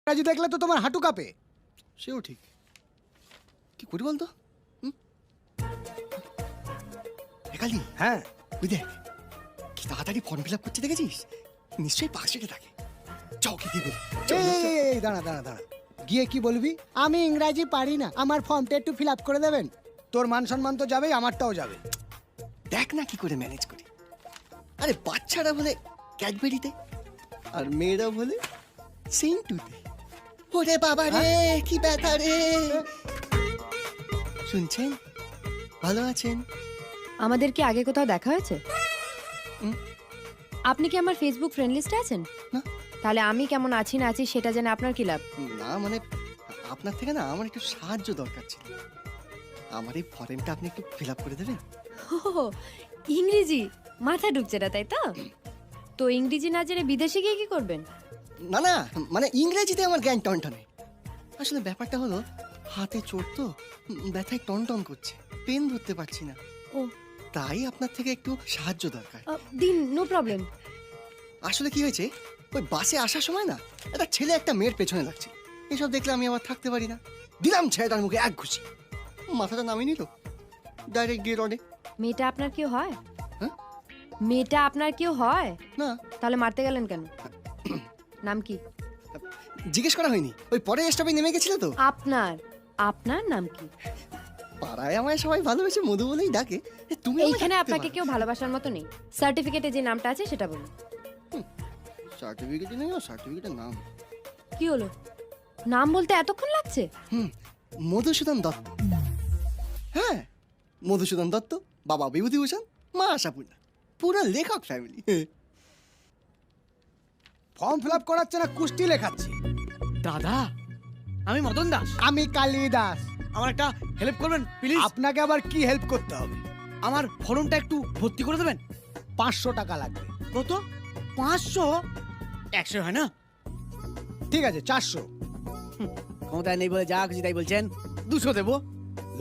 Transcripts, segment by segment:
রাজু দেখলে তো তোমার হাঁটু কাঁপে। সেও ঠিক, কি করি বলতো? একালি, হ্যাঁ ওই দেখ কি তাড়াতাড়ি ফর্ম ফিল আপ করতে দেখেছিস? নিশ্চয়ই পাশে থাকে। যাও কি দিবি? এই দাঁড়া দাঁড়া দাঁড়া, গিয়ে কি বলবি? আমি ইংরাজি পারি না, আমার ফর্মটা একটু ফিল আপ করে দেবেন। তোর মান সম্মান তো যাবেই, আমারটাও যাবে। দেখ না কি করে ম্যানেজ করি। আরে বাচ্চারা বলে ক্যাডবেরিতে, আর মেয়েরা বলে সেন্টুতে। ওরে বাবা রে, কি ব্যথা রে! শুনছেন? ভালো আছেন? আমাদের কি আগে কোথাও দেখা হয়েছে? হুম। আপনি কি আমার ফেসবুক ফ্রেন্ড লিস্টে আছেন? না। তাহলে আমি কেমন আছি না আছি সেটা জেনে আপনার কি লাভ? না মানে আপনার থেকে না আমার একটু সাহায্য দরকার ছিল। আমার এই ফর্মটা আপনি একটু ফিল আপ করে দেবেন? ও, ইংরেজি মাথা ঢুকছে না, তাই তো? তো ইংরেজি না জেনে বিদেশে গিয়ে কি করবেন? না না, মানে ইংরেজিতে আমার জ্ঞান টনটনে। আসলে ব্যাপারটা হলো হাতে চোট তো, ব্যথায় টনটন করছে, পেন ধরতে পারছি না। ও, তাই আপনার থেকে একটু সাহায্য দরকার। দিন, নো প্রবলেম। আসলে কি হয়েছে, ওই বাসে আসার সময় না একটা ছেলে একটা মেয়ের পেছনে লাগছে। এসব দেখলে আমি আবার থাকতে পারি না। দিলাম ছেলেটার মুখে এক ঘুষি, মাথাটা নামিয়ে নিল, ডাইরেক্ট গিয়ে রডে। মেয়েটা আপনার কেউ হয়? হ্যাঁ? মেয়েটা আপনার কেউ হয়? না, তাহলে মারতে গেলেন কেন? নাম কি জিজ্ঞেস করা হয়নি, ওই পরে স্টপে নেমে গেছিল তো। আপনার? আপনার নাম কি? পাড়ায় আমায় সবাই ভালোবেসে মধু বলেই ডাকে। তুমি আমায় এইখানে ডাকতে আপনাকে পারো। কেউ ভালোবাসার মতো নেই। সার্টিফিকেটে যে নামটা আছে সেটা বলুন। সার্টিফিকেট নেই, সার্টিফিকেটের নাম কি হলো? নাম বলতে এতক্ষণ লাগছে? মধুসূদন দত্ত। হ্যাঁ, মধুসূদন দত্ত, বাবা বিভূতিভূষণ, মা আশাপূর্ণা, পুরো লেখক ফ্যামিলি। ফর্ম ফিল আপ করাচ্ছে না, কুস্তি লেখাচ্ছি। দাদা, আমি মদন দাস। আমি কালিদাস। আমার একটা হেল্প করবেন প্লিজ? আপনাকে আবার কি হেল্প করতে হবে? আমার ফর্মটা একটু ভর্তি করে দেবেন। 500 টাকা লাগবে। কত? 500? 100 হয় না? ঠিক আছে, 400। ক্ষমতায় নেই বলে যা খুশি তাই বলছেন। 200 দেবো।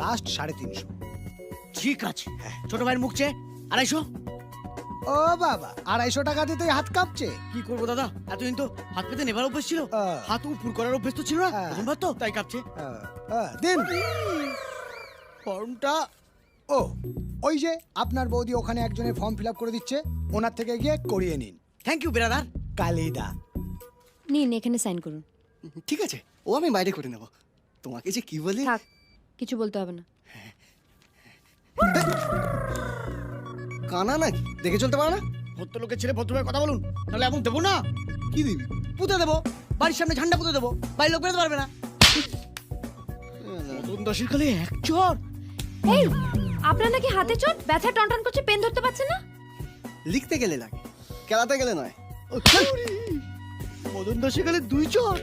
লাস্ট 350। ঠিক আছে। ছোট ভাইয়ের মুখ চেয়ে 250। ও বাবা, 250 টাকা দিতেই হাত কাঁপছে। কি করবো দাদা, এতদিন তো হাত পেতে নেবার অভ্যেস ছিল, হাত উপর করার অভ্যেস তো ছিল না। প্রথমবার তো তাই কাঁপছে। দিন ফর্মটা ও, ওই যে আপনার বৌদি ওখানে একজনের ফর্ম ফিল আপ করে দিচ্ছে, ওনার থেকে গিয়ে করিয়ে নিন। Thank you brother. কালিদা। নিন, এখানে সাইন করুন। ঠিক আছে, ও আমি বাইরে করে নেব। তোমাকে যে কি বলে, থাক, কিছু বলতে হবে না। কানা নাকি, দেখে চলতে পারো না? ভদ্র লোকের ছেলে ভদ্রভাবে কথা বলুন, নাহলে এমন দেবো না। কি দিবি? পুঁতে দেবো, বাড়ির সামনে ঝান্ডা পুঁতে দেবো, বাড়ির লোক বেরোতে পারবে না। মদন দাসের কালে এক চর। এই, আপনার নাকি হাতে চোট, ব্যথা টনটন করছে, পেন ধরতে পারছেন না? লিখতে গেলে লাগে, খেলাতে গেলে নয়। মদন দাসের কালে 2 চর।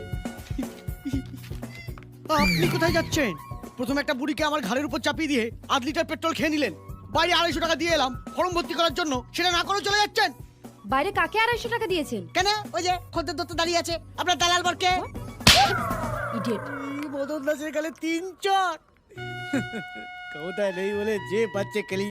আপনি কোথায় যাচ্ছেন? প্রথমে একটা বুড়িকে আমার ঘাড়ের উপর চাপিয়ে দিয়ে 8 লিটার পেট্রোল খেয়ে নিলেন। বাইরে 250 টাকা দিয়ে এলাম ফর্ম ভর্তি করার জন্য, সেটা না করে চলে যাচ্ছেন বাইরে কাকে 250 টাকা দিয়েছেন? কেন? ওই যে খদ্দের দত্ত দাঁড়িয়ে আছে, আপনার দালাল বরকে। ইডিয়েট। মদন দাসের কালে 3 চর। ক্ষমতায় নেই বলে যে বাচ্চা কেলি